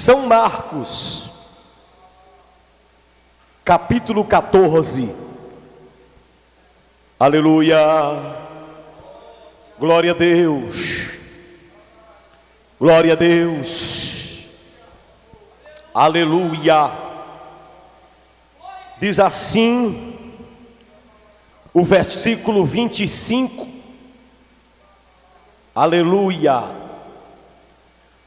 São Marcos, capítulo 14. Aleluia, glória a Deus, glória a Deus, aleluia. Diz assim o versículo 25, aleluia.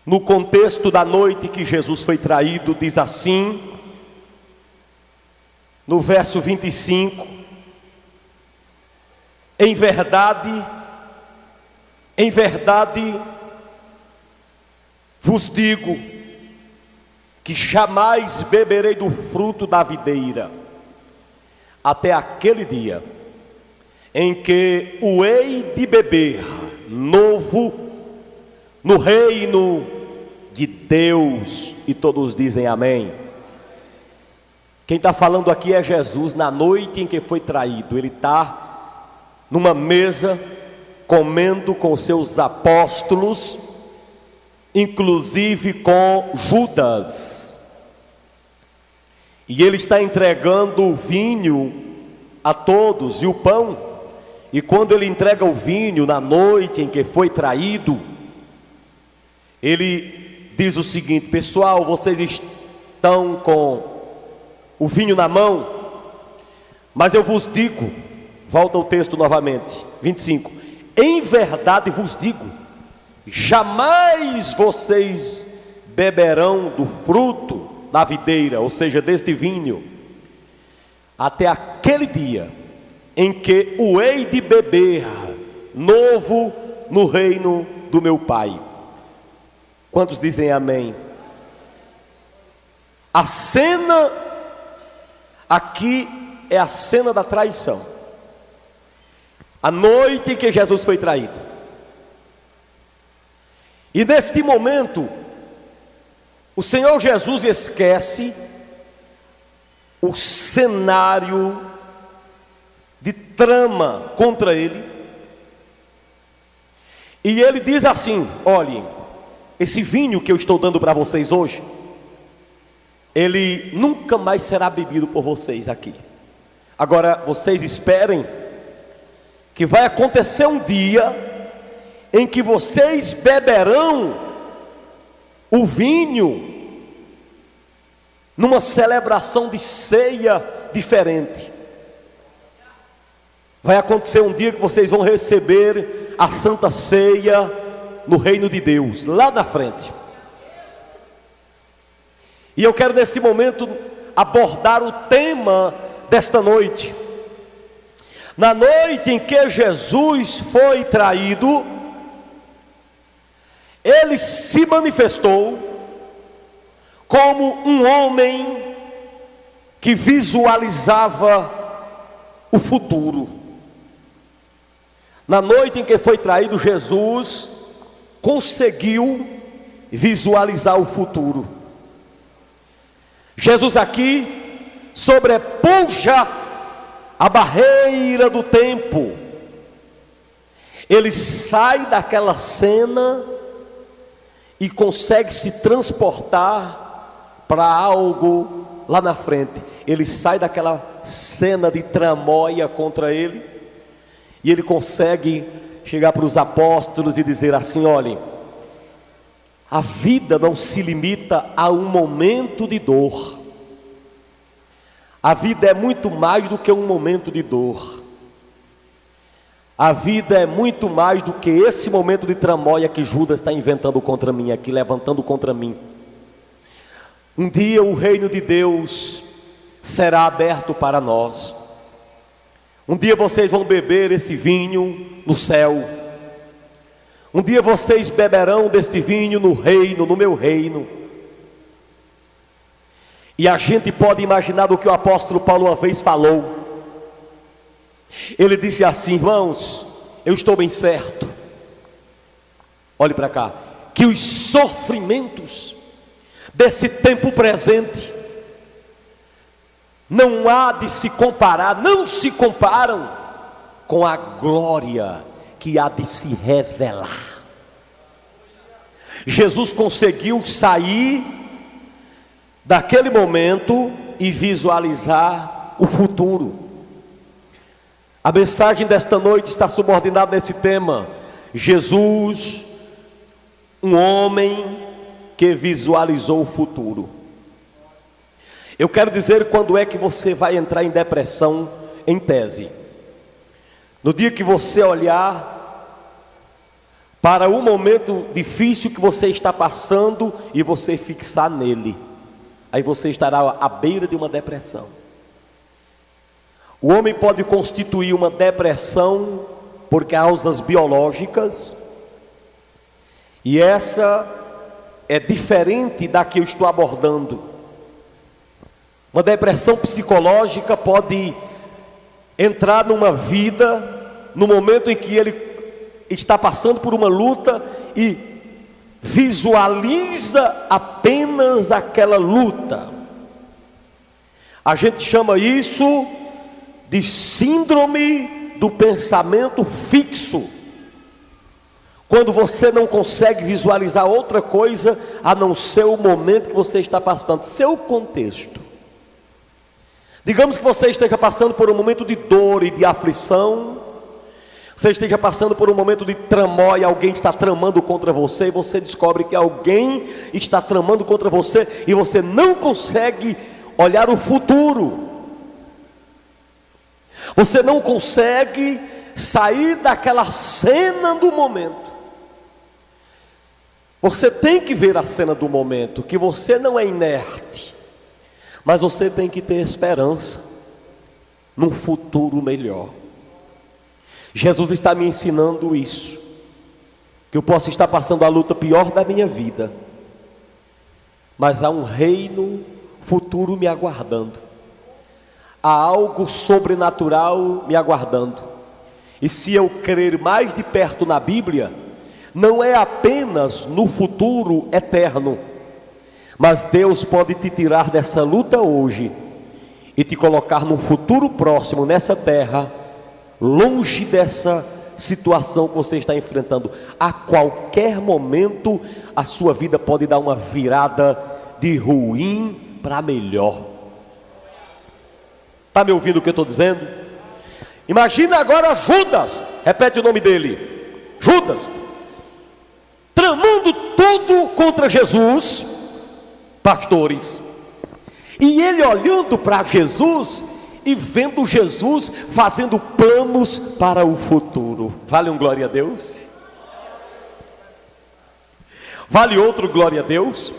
No contexto da noite que Jesus foi traído, diz assim, no verso 25: em verdade vos digo que jamais beberei do fruto da videira, até aquele dia em que o hei de beber novo no reino de Deus. E todos dizem amém. Quem está falando aqui é Jesus. Na noite em que foi traído, ele está numa mesa comendo com seus apóstolos, inclusive com Judas, e ele está entregando o vinho a todos e o pão. E quando ele entrega o vinho na noite em que foi traído, ele diz o seguinte: pessoal, vocês estão com o vinho na mão, mas eu vos digo, volta o texto novamente, 25: em verdade vos digo, jamais vocês beberão do fruto da videira, ou seja, deste vinho, até aquele dia em que o hei de beber novo no reino do meu Pai. Quantos dizem amém? A cena aqui é a cena da traição. A noite em que Jesus foi traído. E neste momento, o Senhor Jesus esquece o cenário de trama contra ele. E ele diz assim: olhem, esse vinho que eu estou dando para vocês hoje, ele nunca mais será bebido por vocês aqui. Agora vocês esperem que vai acontecer um dia em que vocês beberão o vinho numa celebração de ceia diferente. Vai acontecer um dia que vocês vão receber a Santa Ceia no reino de Deus, lá na frente. E eu quero nesse momento abordar o tema desta noite. Na noite em que Jesus foi traído, ele se manifestou como um homem que visualizava o futuro. Na noite em que foi traído, Jesus conseguiu visualizar o futuro. Jesus aqui sobrepuja a barreira do tempo. Ele sai daquela cena e consegue se transportar para algo lá na frente. Ele sai daquela cena de tramóia contra ele e ele consegue chegar para os apóstolos e dizer assim: olhem, a vida não se limita a um momento de dor. A vida é muito mais do que um momento de dor. A vida é muito mais do que esse momento de tramóia que Judas está inventando contra mim aqui, levantando contra mim. Um dia o reino de Deus será aberto para nós. Um dia vocês vão beber esse vinho no céu. Um dia vocês beberão deste vinho no reino, no meu reino. E a gente pode imaginar do que o apóstolo Paulo uma vez falou. Ele disse assim: irmãos, eu estou bem certo, olhe para cá, que os sofrimentos desse tempo presente não há de se comparar, não se comparam com a glória que há de se revelar. Jesus conseguiu sair daquele momento e visualizar o futuro. A mensagem desta noite está subordinada nesse tema: Jesus, um homem que visualizou o futuro. Eu quero dizer quando é que você vai entrar em depressão, em tese. No dia que você olhar para o momento difícil que você está passando e você fixar nele, aí você estará à beira de uma depressão. O homem pode constituir uma depressão por causas biológicas, e essa é diferente da que eu estou abordando. Uma depressão psicológica pode entrar numa vida, no momento em que ele está passando por uma luta e visualiza apenas aquela luta. A gente chama isso de síndrome do pensamento fixo. Quando você não consegue visualizar outra coisa a não ser o momento que você está passando, seu contexto. Digamos que você esteja passando por um momento de dor e de aflição, você esteja passando por um momento de tramóia, alguém está tramando contra você, e você descobre que alguém está tramando contra você, e você não consegue olhar o futuro. Você não consegue sair daquela cena do momento. Você tem que ver a cena do momento, que você não é inerte, mas você tem que ter esperança num futuro melhor. Jesus está me ensinando isso, que eu posso estar passando a luta pior da minha vida, mas há um reino futuro me aguardando, há algo sobrenatural me aguardando. E se eu crer mais de perto na Bíblia, não é apenas no futuro eterno, mas Deus pode te tirar dessa luta hoje e te colocar num futuro próximo nessa terra, longe dessa situação que você está enfrentando. A qualquer momento a sua vida pode dar uma virada de ruim para melhor. Está me ouvindo o que eu estou dizendo? Imagina agora Judas, repete o nome dele, Judas, tramando tudo contra Jesus, pastores, e ele olhando para Jesus e vendo Jesus fazendo planos para o futuro. Vale um glória a Deus? Vale outro glória a Deus?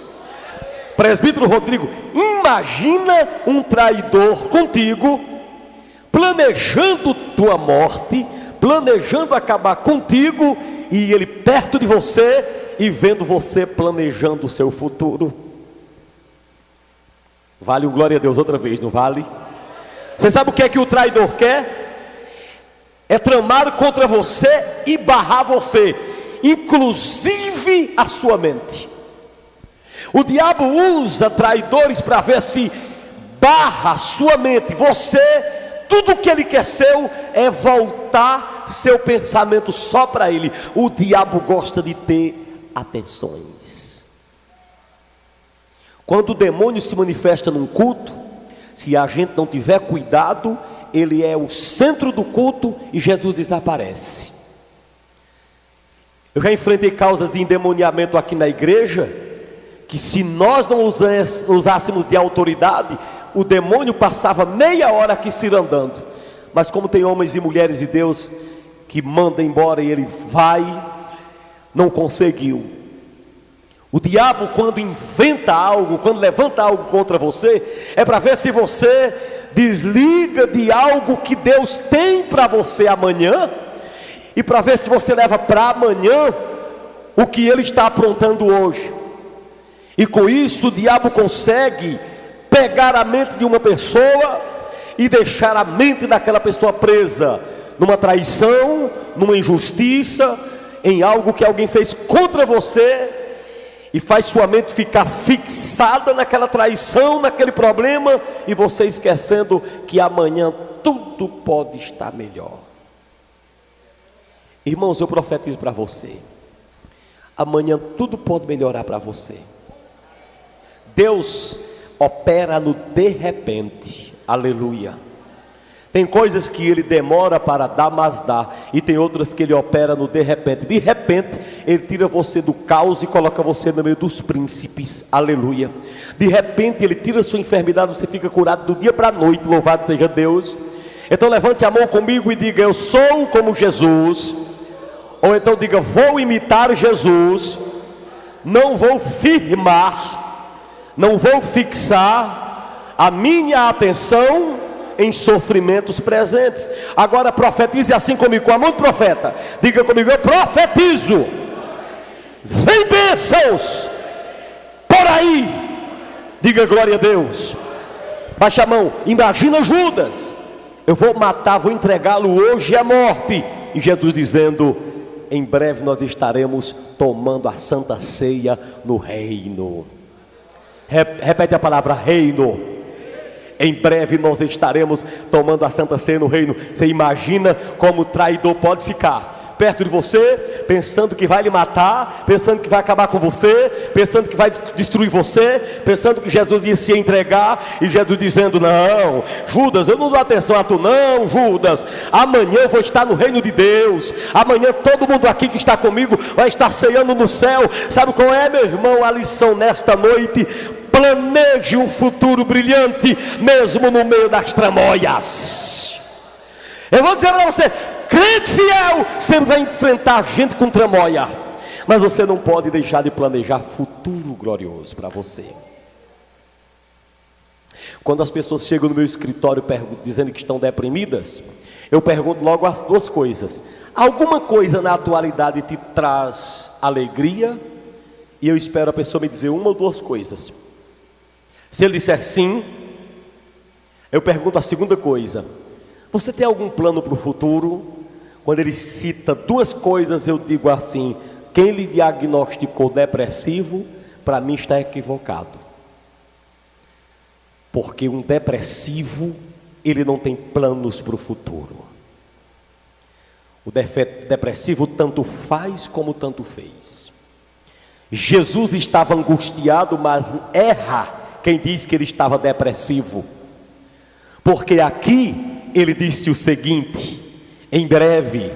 Presbítero Rodrigo, imagina um traidor contigo, planejando tua morte, planejando acabar contigo, e ele perto de você e vendo você planejando o seu futuro. Vale um glória a Deus outra vez, não vale? Você sabe o que é que o traidor quer? É tramar contra você e barrar você, inclusive a sua mente. O diabo usa traidores para ver se barra a sua mente. Você, tudo que ele quer seu é voltar seu pensamento só para ele. O diabo gosta de ter atenções. Quando o demônio se manifesta num culto, se a gente não tiver cuidado, ele é o centro do culto e Jesus desaparece. Eu já enfrentei causas de endemoniamento aqui na igreja, que se nós não usássemos de autoridade, o demônio passava meia hora aqui cirandando. Mas como tem homens e mulheres de Deus que mandam embora e ele vai, não conseguiu. O diabo, quando inventa algo, quando levanta algo contra você, é para ver se você desliga de algo que Deus tem para você amanhã, e para ver se você leva para amanhã o que ele está aprontando hoje. E com isso o diabo consegue pegar a mente de uma pessoa e deixar a mente daquela pessoa presa numa traição, numa injustiça, em algo que alguém fez contra você, e faz sua mente ficar fixada naquela traição, naquele problema, e você esquecendo que amanhã tudo pode estar melhor. Irmãos, eu profetizo para você, amanhã tudo pode melhorar para você. Deus opera no de repente. Aleluia. Tem coisas que ele demora para dar, mas dá. E tem outras que ele opera no de repente. De repente, ele tira você do caos e coloca você no meio dos príncipes. Aleluia. De repente, ele tira sua enfermidade, você fica curado do dia para a noite. Louvado seja Deus. Então levante a mão comigo e diga: eu sou como Jesus. Ou então diga: vou imitar Jesus. Não vou firmar, não vou fixar a minha atenção em sofrimentos presentes. Agora profetize assim comigo, com a mão do profeta. Diga comigo: eu profetizo. Vem bênçãos por aí. Diga glória a Deus. Baixa a mão. Imagina Judas: eu vou matar, vou entregá-lo hoje à morte. E Jesus dizendo: em breve nós estaremos tomando a santa ceia no reino. Repete a palavra reino. Em breve nós estaremos tomando a santa ceia no reino. Você imagina como o traidor pode ficar perto de você, pensando que vai lhe matar, pensando que vai acabar com você, pensando que vai destruir você, pensando que Jesus ia se entregar, e Jesus dizendo: não, Judas, eu não dou atenção a tu não, Judas. Amanhã eu vou estar no reino de Deus. Amanhã todo mundo aqui que está comigo vai estar ceando no céu. Sabe qual é, meu irmão, a lição nesta noite? Planeje um futuro brilhante, mesmo no meio das tramóias. Eu vou dizer para você: crente fiel sempre vai enfrentar gente com tramóia, mas você não pode deixar de planejar futuro glorioso para você. Quando as pessoas chegam no meu escritório dizendo que estão deprimidas, eu pergunto logo as duas coisas: alguma coisa na atualidade te traz alegria? E eu espero a pessoa me dizer uma ou duas coisas. Se ele disser sim, eu pergunto a segunda coisa: você tem algum plano para o futuro? Quando ele cita duas coisas, eu digo assim: quem lhe diagnosticou depressivo, para mim está equivocado. Porque um depressivo, ele não tem planos para o futuro. O depressivo tanto faz como tanto fez. Jesus estava angustiado, mas erra quem diz que ele estava depressivo. Porque aqui ele disse o seguinte: em breve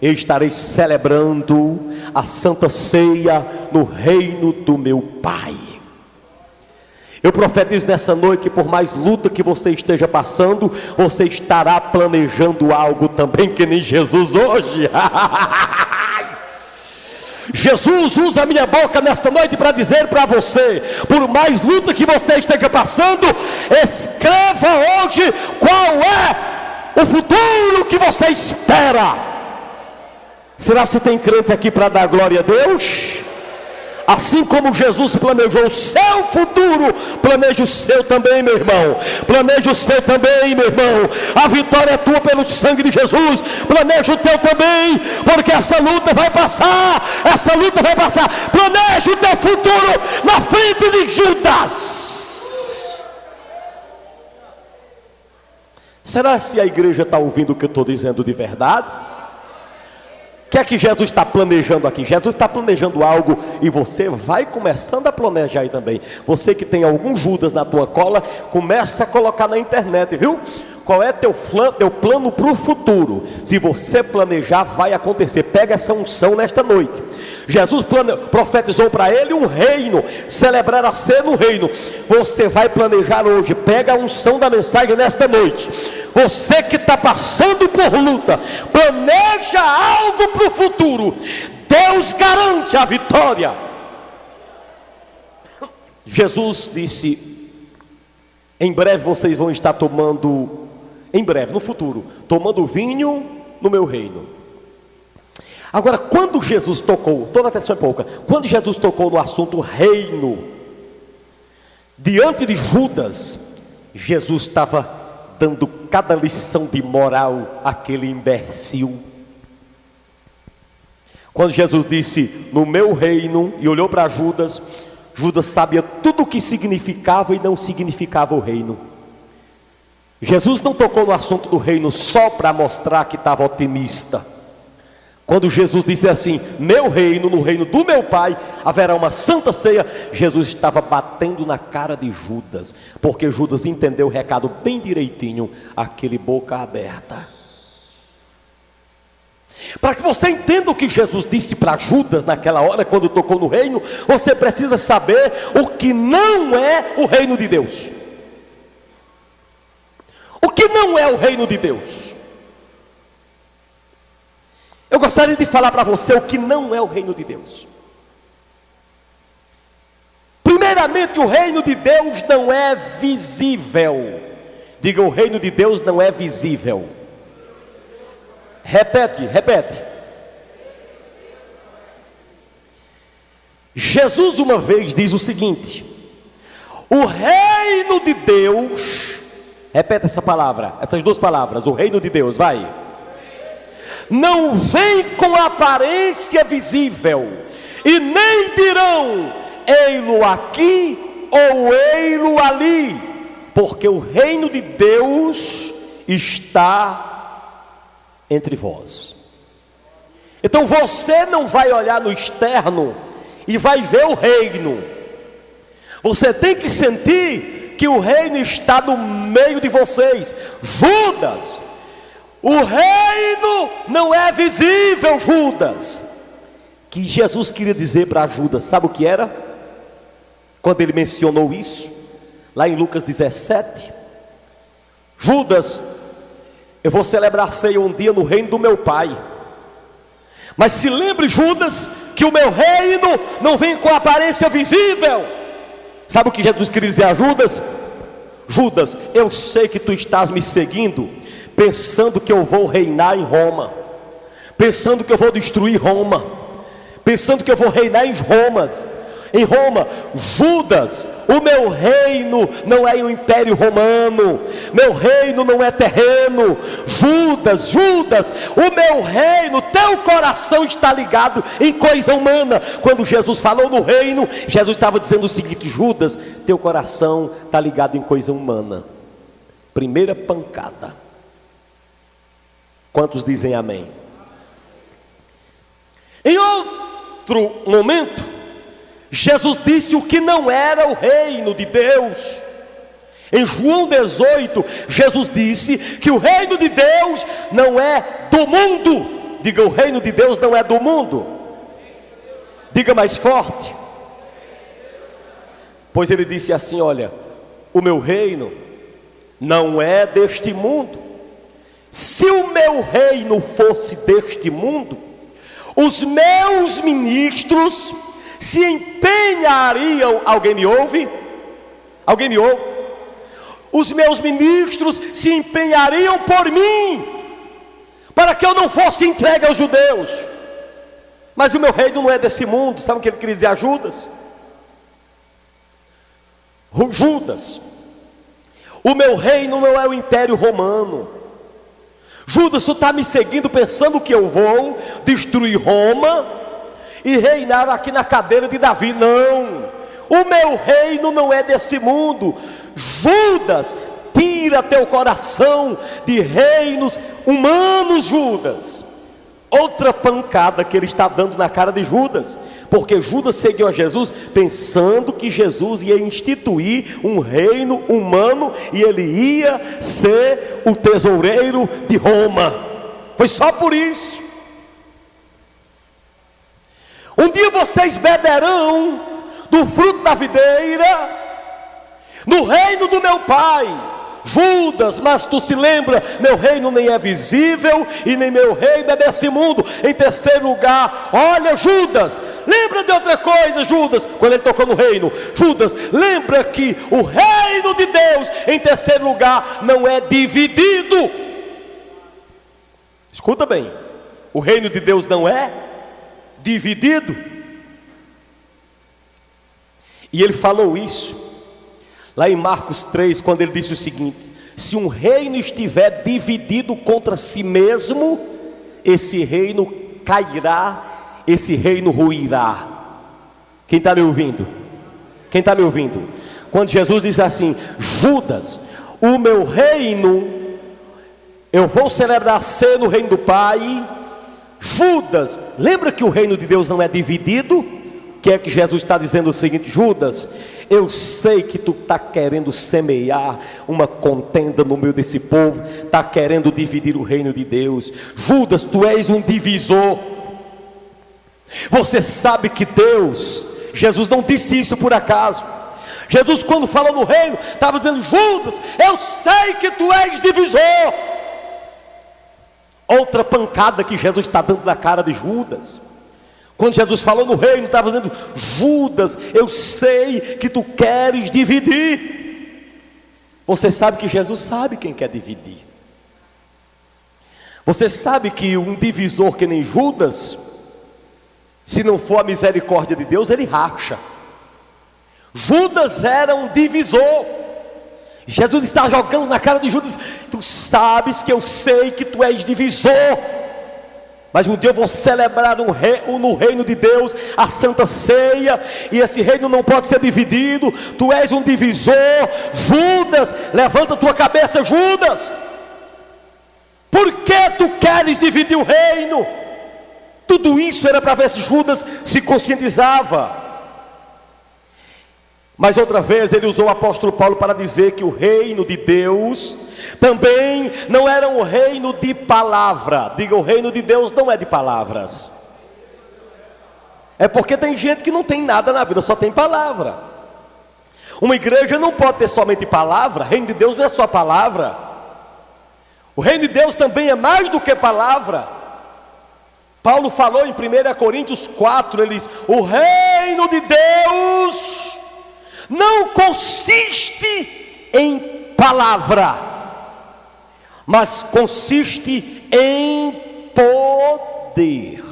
eu estarei celebrando a santa ceia no reino do meu Pai. Eu profetizo nessa noite que por mais luta que você esteja passando, você estará planejando algo também, que nem Jesus hoje. Jesus usa a minha boca nesta noite para dizer para você: por mais luta que você esteja passando, escreva hoje qual é o futuro que você espera. Será se tem crente aqui para dar glória a Deus? Assim como Jesus planejou o seu futuro, planeja o seu também, meu irmão. Planeja o seu também, meu irmão. A vitória é tua pelo sangue de Jesus. Planeja o teu também, porque essa luta vai passar. Essa luta vai passar. Planeja o teu futuro na frente de Judas. Será se a igreja está ouvindo o que eu estou dizendo de verdade? O que é que Jesus está planejando aqui? Jesus está planejando algo e você vai começando a planejar aí também. Você que tem algum Judas na tua cola, começa a colocar na internet, viu? Qual é teu plano para o futuro? Se você planejar, vai acontecer. Pega essa unção nesta noite. Jesus profetizou para ele um reino, celebrar a ceia no reino. Você vai planejar hoje. Pega a unção da mensagem nesta noite. Você que está passando por luta, planeja algo para o futuro. Deus garante a vitória. Jesus disse: em breve vocês vão estar tomando, em breve, no futuro, tomando vinho no meu reino. Agora, quando Jesus tocou, toda atenção é pouca, quando Jesus tocou no assunto reino, diante de Judas, Jesus estava dando cada lição de moral àquele imbecil. Quando Jesus disse no meu reino, e olhou para Judas, Judas sabia tudo o que significava e não significava o reino. Jesus não tocou no assunto do reino só para mostrar que estava otimista, Quando Jesus disse assim: meu reino, no reino do meu Pai haverá uma santa ceia, Jesus estava batendo na cara de Judas, porque Judas entendeu o recado bem direitinho, aquele boca aberta. Para que você entenda o que Jesus disse para Judas naquela hora, quando tocou no reino, você precisa saber o que não é o reino de Deus. O que não é o reino de Deus? Eu gostaria de falar para você o que não é o reino de Deus. Primeiramente, o reino de Deus não é visível. Diga, o reino de Deus não é visível. Repete. Jesus uma vez diz o seguinte: o reino de Deus, repete essa palavra, essas duas palavras, o reino de Deus, vai. Não vem com aparência visível, e nem dirão, ei-lo aqui ou ei-lo ali, porque o reino de Deus está entre vós. Então você não vai olhar no externo e vai ver o reino. Você tem que sentir que o reino está no meio de vocês. Judas, o reino não é visível, Judas. Que Jesus queria dizer para Judas, sabe o que era? Quando ele mencionou isso, lá em Lucas 17: Judas, eu vou celebrar ceia um dia no reino do meu Pai. Mas se lembre, Judas, que o meu reino não vem com aparência visível. Sabe o que Jesus queria dizer a Judas? Judas, eu sei que tu estás me seguindo pensando que eu vou reinar em Roma, pensando que eu vou destruir Roma, pensando que eu vou reinar em Roma. Judas, o meu reino não é o Império Romano, meu reino não é terreno. Judas, o meu reino, teu coração está ligado em coisa humana. Quando Jesus falou no reino, Jesus estava dizendo o seguinte: Judas, teu coração está ligado em coisa humana. Primeira pancada. Quantos dizem amém? Em outro momento, Jesus disse o que não era o reino de Deus. Em João 18, Jesus disse que o reino de Deus não é do mundo. Diga, o reino de Deus não é do mundo. Diga mais forte. Pois ele disse assim: olha, o meu reino não é deste mundo. Se o meu reino fosse deste mundo, os meus ministros se empenhariam. Alguém me ouve? Alguém me ouve? Os meus ministros se empenhariam por mim, para que eu não fosse entregue aos judeus. Mas o meu reino não é desse mundo. Sabe o que ele queria dizer a Judas? Judas, o meu reino não é o Império Romano. Judas, tu está me seguindo pensando que eu vou destruir Roma e reinar aqui na cadeira de Davi. Não, o meu reino não é desse mundo. Judas, tira teu coração de reinos humanos, Judas. Outra pancada que ele está dando na cara de Judas, porque Judas seguiu a Jesus pensando que Jesus ia instituir um reino humano e ele ia ser o tesoureiro de Roma. Foi só por isso. Um dia vocês beberão do fruto da videira no reino do meu Pai. Judas, mas tu se lembra, meu reino nem é visível e nem meu reino é desse mundo. Em terceiro lugar, olha, Judas, lembra de outra coisa, Judas, quando ele tocou no reino. Judas, lembra que o reino de Deus, em terceiro lugar, não é dividido. Escuta bem, o reino de Deus não é dividido. E ele falou isso lá em Marcos 3, quando ele disse o seguinte: se um reino estiver dividido contra si mesmo, esse reino cairá, esse reino ruirá. Quem está me ouvindo? Quem está me ouvindo? Quando Jesus diz assim: Judas, o meu reino, eu vou celebrar ceia no reino do Pai, Judas, lembra que o reino de Deus não é dividido? Que é que Jesus está dizendo o seguinte: Judas, eu sei que tu está querendo semear uma contenda no meio desse povo, está querendo dividir o reino de Deus. Judas, tu és um divisor. Você sabe que Deus, Jesus não disse isso por acaso. Jesus, quando falou no reino, estava dizendo: Judas, eu sei que tu és divisor. Outra pancada que Jesus está dando na cara de Judas. Quando Jesus falou no reino, estava dizendo: Judas, eu sei que tu queres dividir. Você sabe que Jesus sabe quem quer dividir. Você sabe que um divisor que nem Judas, se não for a misericórdia de Deus, ele racha. Judas era um divisor. Jesus está jogando na cara de Judas: tu sabes que eu sei que tu és divisor, mas um dia eu vou celebrar no reino de Deus a Santa Ceia, e esse reino não pode ser dividido. Tu és um divisor. Judas, levanta tua cabeça, Judas. Por que tu queres dividir o reino? Tudo isso era para ver se Judas se conscientizava. Mas outra vez ele usou o apóstolo Paulo para dizer que o reino de Deus também não era um reino de palavra. Diga: o reino de Deus não é de palavras. É porque tem gente que não tem nada na vida, só tem palavra. Uma igreja não pode ter somente palavra. O reino de Deus não é só palavra. O reino de Deus também é mais do que palavra. Paulo falou em 1 Coríntios 4, ele diz: o reino de Deus não consiste em palavra, mas consiste em poder.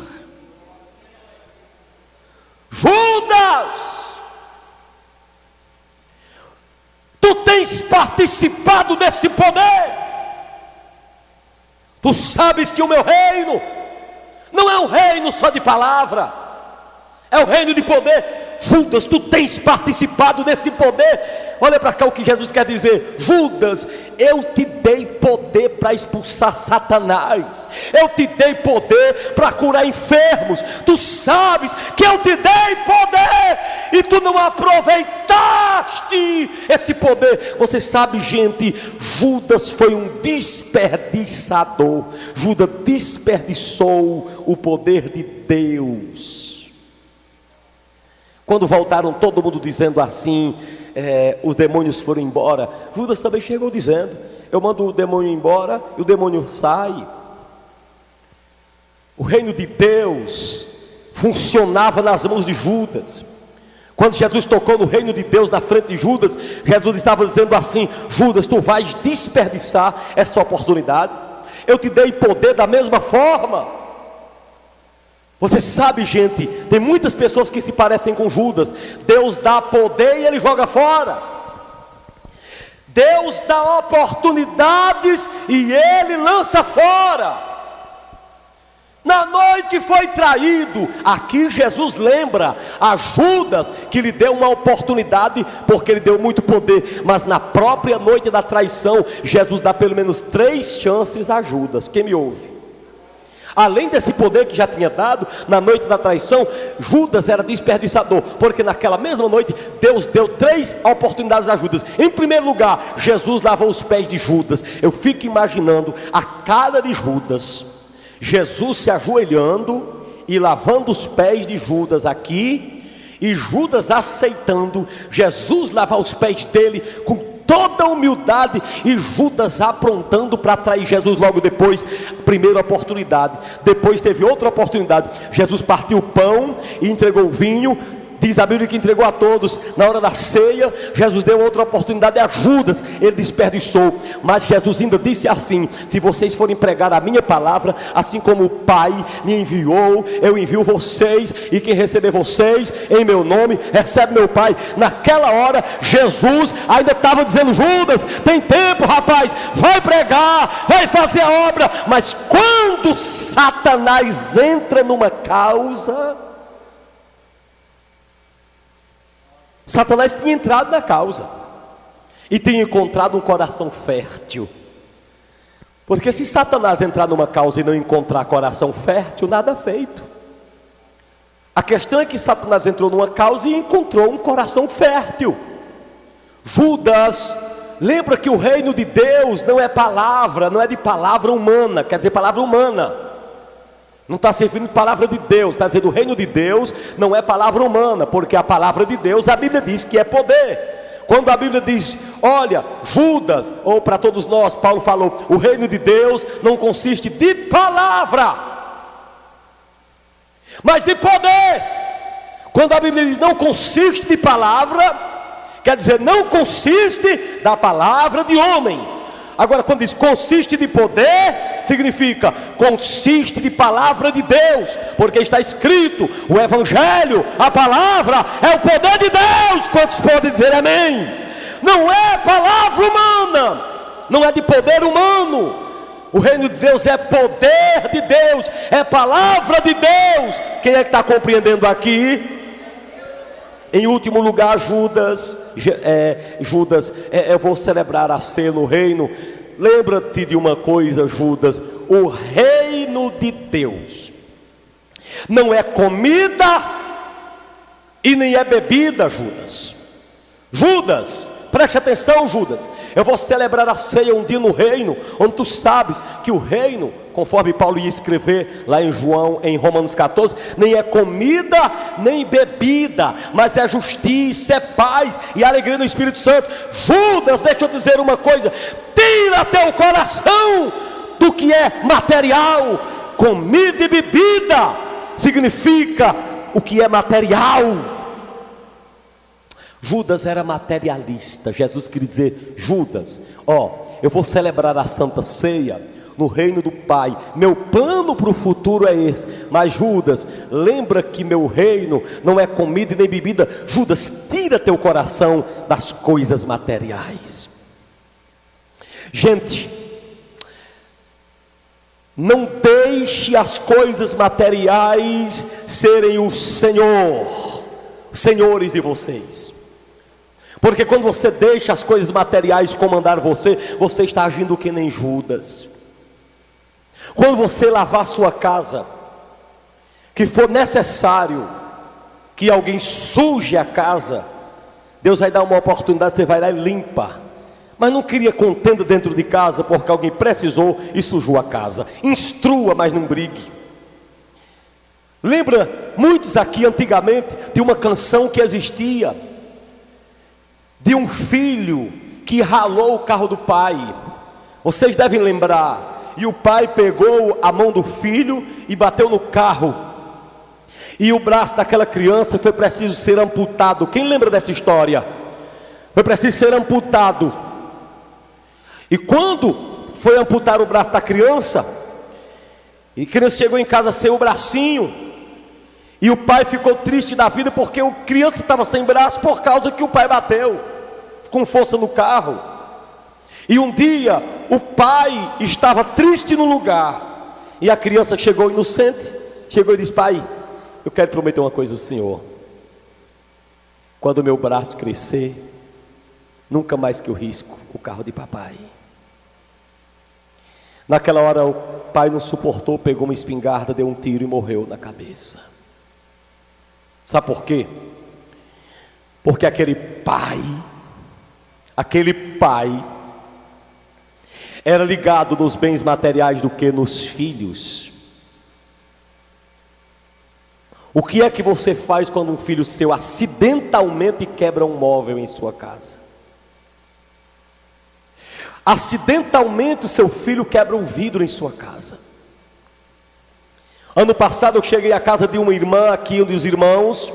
Judas, tu tens participado desse poder. Tu sabes que o meu reino não é um reino só de palavra, é um reino de poder. Judas, tu tens participado desse poder. Olha para cá o que Jesus quer dizer: Judas, eu te dei poder para expulsar Satanás, eu te dei poder para curar enfermos. Tu sabes que eu te dei poder e tu não aproveitaste esse poder. Você sabe, gente, Judas foi um desperdiçador. Judas desperdiçou o poder de Deus. Quando voltaram todo mundo dizendo assim, os demônios foram embora, Judas também chegou dizendo: eu mando o demônio embora e o demônio sai. O reino de Deus funcionava nas mãos de Judas. Quando Jesus tocou no reino de Deus na frente de Judas, Jesus estava dizendo assim: Judas, tu vais desperdiçar essa oportunidade. Eu te dei poder da mesma forma. Você sabe, gente, tem muitas pessoas que se parecem com Judas. Deus dá poder e ele joga fora. Deus dá oportunidades e ele lança fora. Na noite que foi traído, aqui Jesus lembra a Judas que lhe deu uma oportunidade, porque ele deu muito poder. Mas na própria noite da traição, Jesus dá pelo menos 3 chances a Judas. Quem me ouve? Além desse poder que já tinha dado, na noite da traição, Judas era desperdiçador, porque naquela mesma noite, Deus deu 3 oportunidades a Judas. Em primeiro lugar, Jesus lavou os pés de Judas. Eu fico imaginando a cara de Judas, Jesus se ajoelhando e lavando os pés de Judas aqui, e Judas aceitando Jesus lavar os pés dele com toda a humildade, e Judas aprontando para trair Jesus logo depois. Primeira oportunidade, depois teve outra oportunidade. Jesus partiu o pão e entregou o vinho. Diz a Bíblia que entregou a todos. Na hora da ceia, Jesus deu outra oportunidade a Judas, ele desperdiçou. Mas Jesus ainda disse assim: se vocês forem pregar a minha palavra, assim como o Pai me enviou, eu envio vocês, e quem receber vocês em meu nome, recebe meu Pai. Naquela hora, Jesus ainda estava dizendo: Judas, tem tempo, rapaz, vai pregar, vai fazer a obra. Mas quando Satanás entra numa causa, Satanás tinha entrado na causa e tinha encontrado um coração fértil. Porque se Satanás entrar numa causa e não encontrar coração fértil, nada feito. A questão é que Satanás entrou numa causa e encontrou um coração fértil. Judas, lembra que o reino de Deus não é palavra, não é de palavra humana, quer dizer palavra humana. Não está se referindo a palavra de Deus, está dizendo o reino de Deus não é palavra humana, porque a palavra de Deus, a Bíblia diz que é poder. Quando a Bíblia diz, olha, Judas, ou para todos nós, Paulo falou, o reino de Deus não consiste de palavra, mas de poder. Quando a Bíblia diz não consiste de palavra, quer dizer não consiste da palavra de homem. Agora quando diz consiste de poder, significa consiste de palavra de Deus, porque está escrito, o Evangelho, a palavra é o poder de Deus. Quantos podem dizer amém? Não é palavra humana, não é de poder humano. O reino de Deus é poder de Deus, é palavra de Deus. Quem é que está compreendendo aqui? Em último lugar, Judas, eu vou celebrar a ceia no reino. Lembra-te de uma coisa, Judas, o reino de Deus não é comida e nem é bebida, Judas. Judas, preste atenção, Judas, eu vou celebrar a ceia um dia no reino, onde tu sabes que o reino, conforme Paulo ia escrever lá em Romanos 14, nem é comida nem bebida, mas é justiça, é paz e alegria no Espírito Santo. Judas, deixa eu dizer uma coisa, tira teu coração do que é material. Comida e bebida significa o que é material. Judas era materialista. Jesus queria dizer, Judas, eu vou celebrar a Santa Ceia no reino do Pai, meu plano para o futuro é esse, mas Judas, lembra que meu reino não é comida e nem bebida. Judas, tira teu coração das coisas materiais. Gente, não deixe as coisas materiais serem os senhores de vocês. Porque quando você deixa as coisas materiais comandar você, você está agindo que nem Judas. Quando você lavar sua casa, que for necessário que alguém suje a casa, Deus vai dar uma oportunidade, você vai lá e limpa. Mas não cria contenda dentro de casa, porque alguém precisou e sujou a casa. Instrua, mas não brigue. Lembra, muitos aqui antigamente, de uma canção que existia, de um filho que ralou o carro do pai. Vocês devem lembrar. E o pai pegou a mão do filho e bateu no carro, e o braço daquela criança foi preciso ser amputado. Quem lembra dessa história? Foi preciso ser amputado. E quando foi amputar o braço da criança, e a criança chegou em casa sem o bracinho, e o pai ficou triste da vida, porque a criança estava sem braço por causa que o pai bateu com força no carro. E um dia o pai estava triste no lugar, e a criança chegou inocente, chegou e disse: pai, eu quero prometer uma coisa ao senhor. Quando o meu braço crescer, nunca mais que eu risco o carro de papai. Naquela hora o pai não suportou, pegou uma espingarda, deu um tiro e morreu na cabeça. Sabe por quê? Porque aquele pai era ligado nos bens materiais do que nos filhos. O que é que você faz quando um filho seu acidentalmente quebra um móvel em sua casa? Acidentalmente o seu filho quebra um vidro em sua casa. Ano passado eu cheguei à casa de uma irmã aqui, um dos irmãos.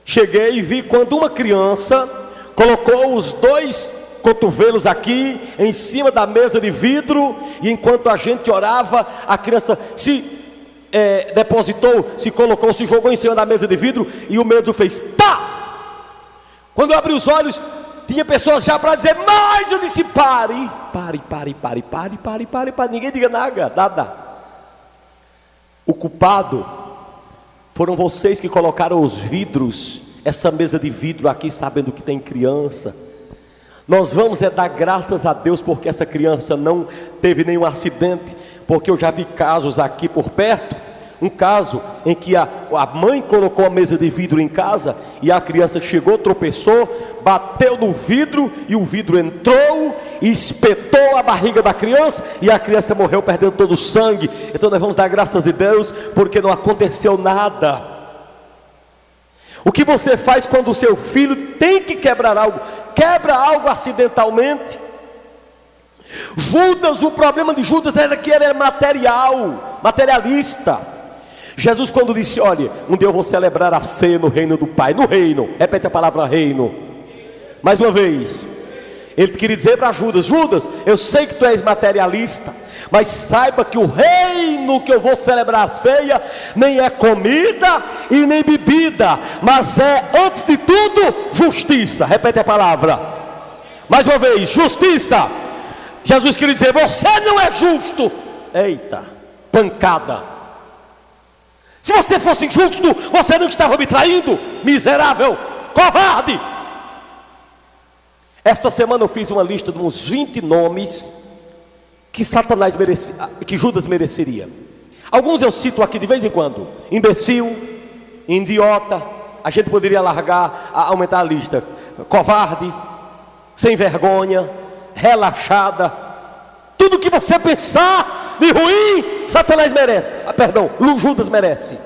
Cheguei e vi quando uma criança colocou os dois cotovelos aqui em cima da mesa de vidro, e enquanto a gente orava, a criança se depositou, se colocou, se jogou em cima da mesa de vidro, e o mesmo fez tá. Quando eu abri os olhos, tinha pessoas já para dizer, mas eu disse: pare, ninguém diga nada. O culpado foram vocês que colocaram os vidros, essa mesa de vidro aqui, sabendo que tem criança. Nós vamos dar graças a Deus porque essa criança não teve nenhum acidente, porque eu já vi casos aqui por perto. Um caso em que a mãe colocou a mesa de vidro em casa e a criança chegou, tropeçou, bateu no vidro e o vidro entrou e espetou a barriga da criança e a criança morreu perdendo todo o sangue. Então nós vamos dar graças a Deus porque não aconteceu nada. O que você faz quando o seu filho tem que quebrar algo? Quebra algo acidentalmente. Judas, o problema de Judas era que ele era materialista. Jesus quando disse, olha, um dia eu vou celebrar a ceia no reino do Pai. No reino, repete a palavra reino. Mais uma vez. Ele queria dizer para Judas, Judas, eu sei que tu és materialista, mas saiba que o reino que eu vou celebrar a ceia nem é comida e nem bebida, mas é antes de tudo justiça. Repete a palavra. Mais uma vez, justiça. Jesus queria dizer, você não é justo. Eita, pancada. Se você fosse justo, você não estava me traindo, miserável, covarde. Esta semana eu fiz uma lista de uns 20 nomes que Satanás merecia, que Judas mereceria. Alguns eu cito aqui de vez em quando: imbecil, idiota. A gente poderia aumentar a lista: covarde, sem vergonha, relaxada. Tudo que você pensar de ruim, Satanás merece. Judas merece.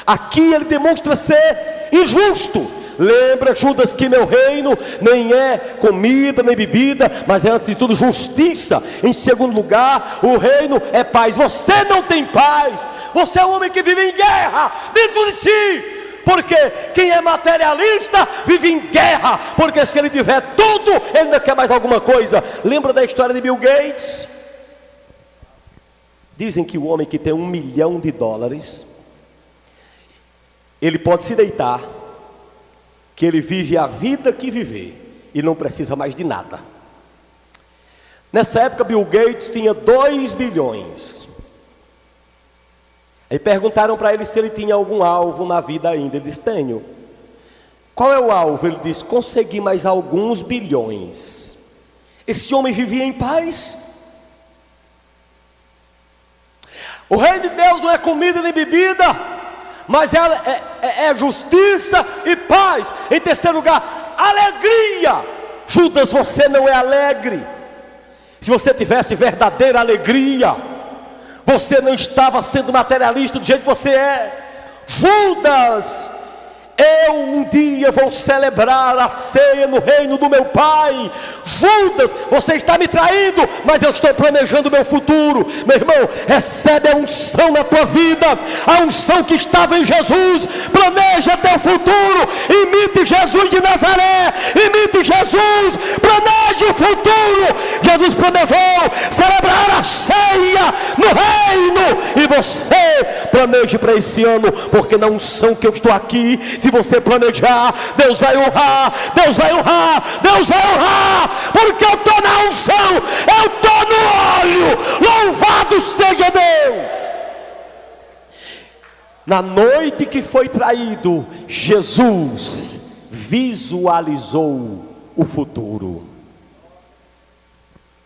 Aqui ele demonstra ser injusto. Lembra, Judas, que meu reino nem é comida nem bebida, mas é antes de tudo justiça. Em segundo lugar, o reino é paz. Você não tem paz. Você é um homem que vive em guerra dentro de si. Porque quem é materialista vive em guerra. Porque se ele tiver tudo, ele ainda quer mais alguma coisa. Lembra da história de Bill Gates? Dizem que o homem que tem $1 milhão, ele pode se deitar, que ele vive a vida que viver e não precisa mais de nada. Nessa época Bill Gates tinha 2 bilhões. Aí perguntaram para ele se ele tinha algum alvo na vida ainda. Ele disse, tenho. Qual é o alvo? Ele disse, conseguir mais alguns bilhões. Esse homem vivia em paz. O reino de Deus não é comida nem bebida, mas é justiça e paz. Em terceiro lugar, alegria. Judas, você não é alegre. Se você tivesse verdadeira alegria, você não estava sendo materialista do jeito que você é. Judas, eu um dia vou celebrar a ceia no reino do meu Pai. Judas, você está me traindo, mas eu estou planejando o meu futuro. Meu irmão, recebe a unção na tua vida, a unção que estava em Jesus. Planeja teu futuro, imite Jesus de Nazaré, imite Jesus, planeje o futuro. Jesus planejou celebrar a ceia no reino, e você planeje para esse ano, porque na unção que eu estou aqui, se você planejar, Deus vai honrar, Deus vai honrar, Deus vai honrar, porque eu estou na unção, eu estou no óleo. Louvado seja Deus. Na noite que foi traído, Jesus visualizou o futuro.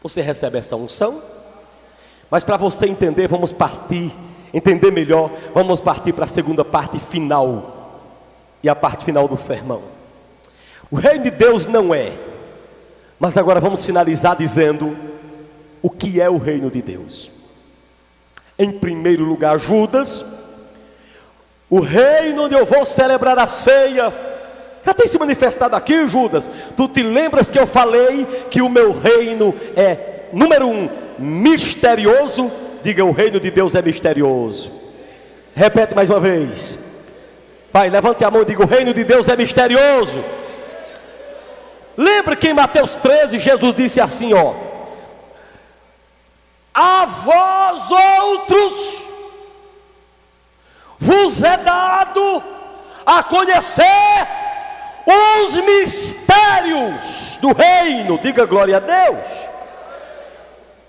Você recebe essa unção? Mas para você entender, entender melhor, vamos partir para a segunda parte final. E a parte final do sermão. O reino de Deus não é. Mas agora vamos finalizar dizendo o que é o reino de Deus. Em primeiro lugar, Judas, o reino onde eu vou celebrar a ceia, já tem se manifestado aqui, Judas. Tu te lembras que eu falei que o meu reino é, número 1, misterioso? Diga, o reino de Deus é misterioso. Repete mais uma vez. Vai, levante a mão e diga, o reino de Deus é misterioso. Lembra que em Mateus 13 Jesus disse assim, ó: a vós outros vos é dado a conhecer os mistérios do reino. Diga glória a Deus.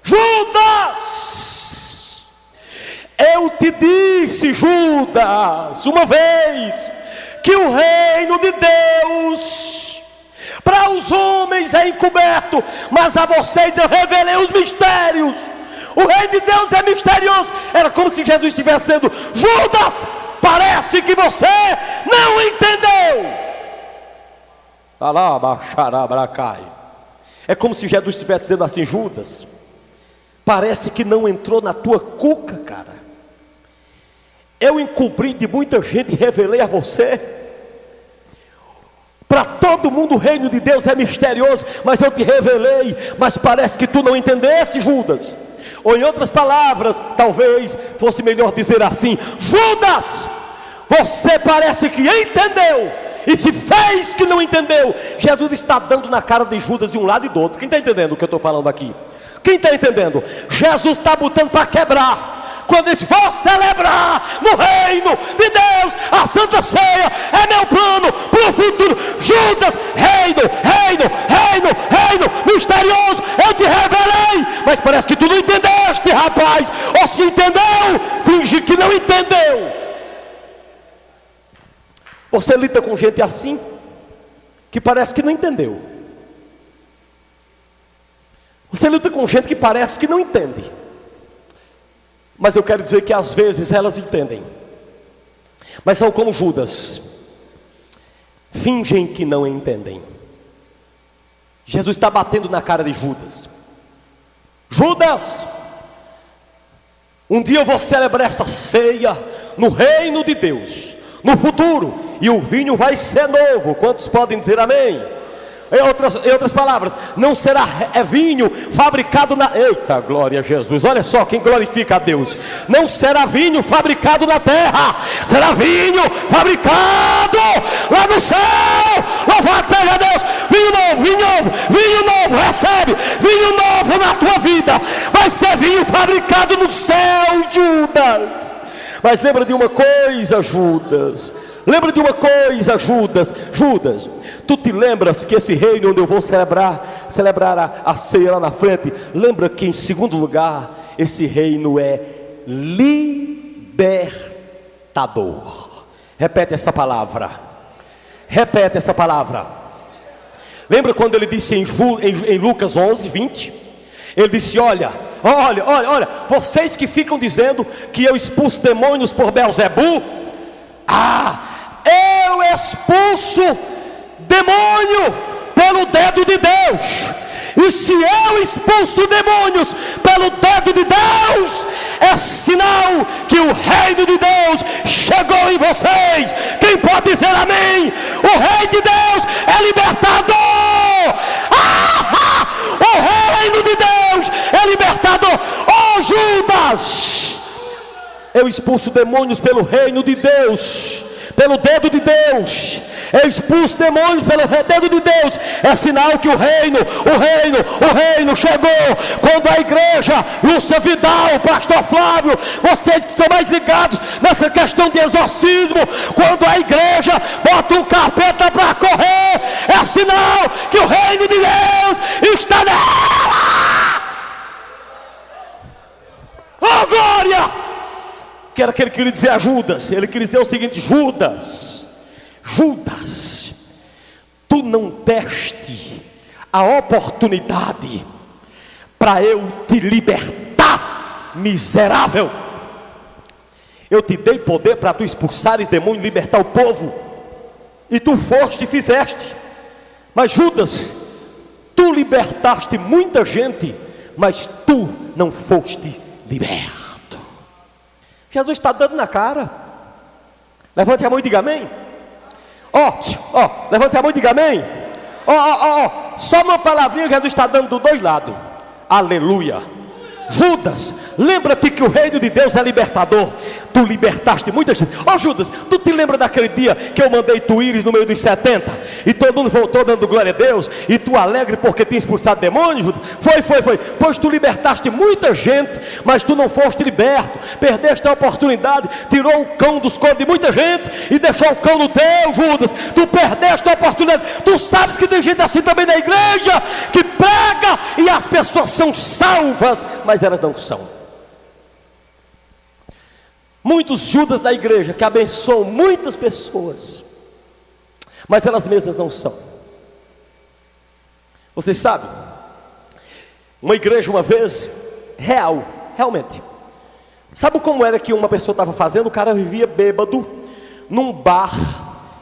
Judas, eu te disse, Judas, uma vez, que o reino de Deus para os homens vocês é encoberto, mas a vocês eu revelei os mistérios. O reino de Deus é misterioso. Era como se Jesus estivesse dizendo: Judas, parece que você não entendeu. É como se Jesus estivesse dizendo assim: Judas, parece que não entrou na tua cuca, cara. Eu encobri de muita gente e revelei a você. Para todo mundo o reino de Deus é misterioso, mas eu te revelei. Mas parece que tu não entendeste, Judas. Ou em outras palavras, talvez fosse melhor dizer assim: Judas, você parece que entendeu e se fez que não entendeu. Jesus está dando na cara de Judas de um lado e do outro. Quem está entendendo o que eu estou falando aqui? Quem está entendendo? Jesus está botando para quebrar. Quando diz: vou celebrar no reino de Deus a Santa Ceia, é meu plano para o futuro. Judas, reino misterioso, eu te revelei, mas parece que tu não entendeste, rapaz. Ou se entendeu, finge que não entendeu. Você lida com gente assim, que parece que não entendeu. Você lida com gente que parece que não entende, mas eu quero dizer que às vezes elas entendem, mas são como Judas, fingem que não entendem. Jesus está batendo na cara de Judas. Judas, um dia eu vou celebrar essa ceia no reino de Deus, no futuro, e o vinho vai ser novo. Quantos podem dizer amém? Em outras palavras, não será vinho fabricado na... Eita, glória a Jesus. Olha só quem glorifica a Deus. Não será vinho fabricado na terra, será vinho fabricado lá no céu. Louvado seja Deus. Vinho novo, recebe vinho novo na tua vida. Vai ser vinho fabricado no céu, Judas. Mas lembra de uma coisa, Judas. Judas, tu te lembras que esse reino onde eu vou celebrar a ceia lá na frente, lembra que em segundo lugar, esse reino é libertador. Repete essa palavra. Lembra quando ele disse em Lucas 11, 20? Ele disse: olha, vocês que ficam dizendo que eu expulso demônios por Beelzebu, eu expulso demônio pelo dedo de Deus. E se eu expulso demônios pelo dedo de Deus, é sinal que o reino de Deus chegou em vocês. Quem pode dizer amém? O reino de Deus é libertador. O reino de Deus é libertador. Judas, eu expulso demônios pelo reino de Deus, pelo dedo de Deus. Eu expulso demônios pelo dedo de Deus. É sinal que o reino chegou. Quando a igreja, Lúcia Vidal, pastor Flávio, vocês que são mais ligados nessa questão de exorcismo, quando a igreja bota um capeta para correr, é sinal que o reino de Deus está nela. Oh glória! Que era que ele queria dizer a Judas. Ele queria dizer o seguinte: Judas, tu não deste a oportunidade para eu te libertar, miserável. Eu te dei poder para tu expulsares demônio e libertar o povo, e tu foste e fizeste. Mas Judas, tu libertaste muita gente, mas tu não foste liberto. Jesus está dando na cara. Levante a mão e diga amém. Levante a mão e diga amém. Só uma palavrinha que Jesus está dando dos dois lados. Aleluia. Judas, lembra-te que o reino de Deus é libertador. Tu libertaste muita gente. Judas, tu te lembra daquele dia que eu mandei tu ires no meio dos 70 e todo mundo voltou dando glória a Deus, e tu alegre porque tinha expulsado demônios, Judas? Foi. Pois tu libertaste muita gente, mas tu não foste liberto. Perdeste a oportunidade, tirou o cão dos coros de muita gente e deixou o cão no teu, Judas. Tu perdeste a oportunidade. Tu sabes que tem gente assim também na igreja, que prega e as pessoas são salvas, mas elas não são. Muitos Judas da igreja que abençoam muitas pessoas, mas elas mesmas não são. Vocês sabem, uma igreja uma vez, realmente. Sabe como era que uma pessoa estava fazendo? O cara vivia bêbado num bar,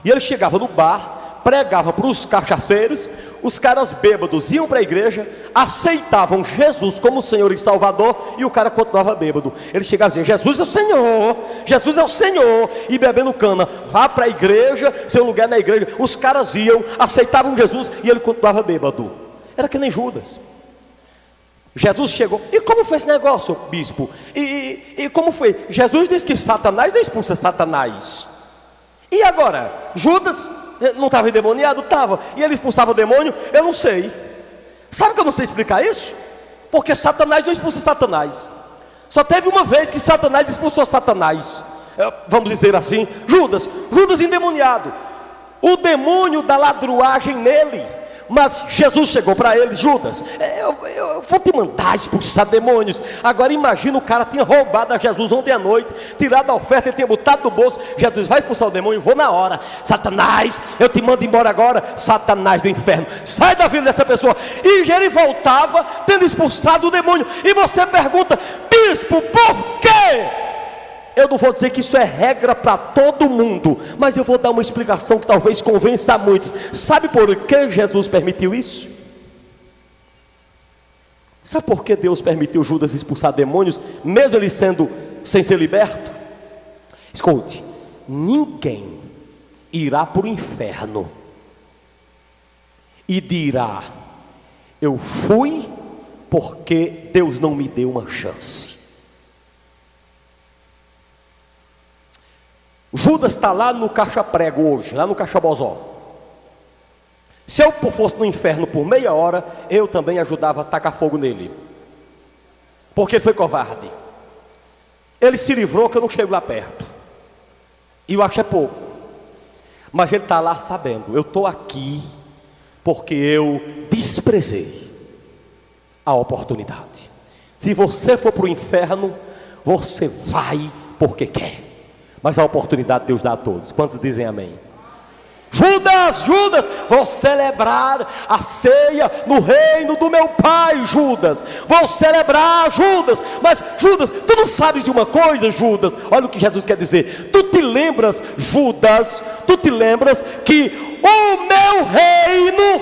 e ele chegava no bar, pregava para os cachaceiros, os caras bêbados iam para a igreja, aceitavam Jesus como Senhor e Salvador, e o cara continuava bêbado. Ele chegava e dizia: Jesus é o Senhor, Jesus é o Senhor, e bebendo cana. Vá para a igreja, seu lugar na igreja. Os caras iam, aceitavam Jesus, e ele continuava bêbado. Era que nem Judas. Jesus chegou: e como foi esse negócio, bispo? E como foi? Jesus disse que Satanás não expulsa Satanás. E agora? Judas não estava endemoniado? Estava. E ele expulsava o demônio? Eu não sei. Sabe que eu não sei explicar isso? Porque Satanás não expulsa Satanás. Só teve uma vez que Satanás expulsou Satanás. Vamos dizer assim, Judas endemoniado. O demônio da ladruagem nele. Mas Jesus chegou para ele: Judas, eu vou te mandar expulsar demônios. Agora imagina, o cara tinha roubado a Jesus ontem à noite, tirado a oferta, ele tinha botado no bolso. Jesus: vai expulsar o demônio? Vou na hora. Satanás, eu te mando embora agora. Satanás do inferno, sai da vida dessa pessoa. E ele voltava tendo expulsado o demônio. E você pergunta: bispo, por quê? Eu não vou dizer que isso é regra para todo mundo, mas eu vou dar uma explicação que talvez convença a muitos. Sabe por que Jesus permitiu isso? Sabe por que Deus permitiu Judas expulsar demônios, mesmo ele sendo sem ser liberto? Escute: ninguém irá para o inferno e dirá: eu fui porque Deus não me deu uma chance. Judas está lá no caixa-prego hoje, lá no caixa-bozó. Se eu fosse no inferno por meia hora, eu também ajudava a tacar fogo nele, porque ele foi covarde. Ele se livrou que eu não chego lá perto, e eu acho é pouco. Mas ele está lá sabendo: eu estou aqui porque eu desprezei a oportunidade. Se você for para o inferno, você vai porque quer, mas a oportunidade Deus dá a todos. Quantos dizem amém? Judas, vou celebrar a ceia no reino do meu pai, Judas. Vou celebrar, Judas. Mas Judas, tu não sabes de uma coisa, Judas? Olha o que Jesus quer dizer. Tu te lembras, Judas, tu te lembras que o meu reino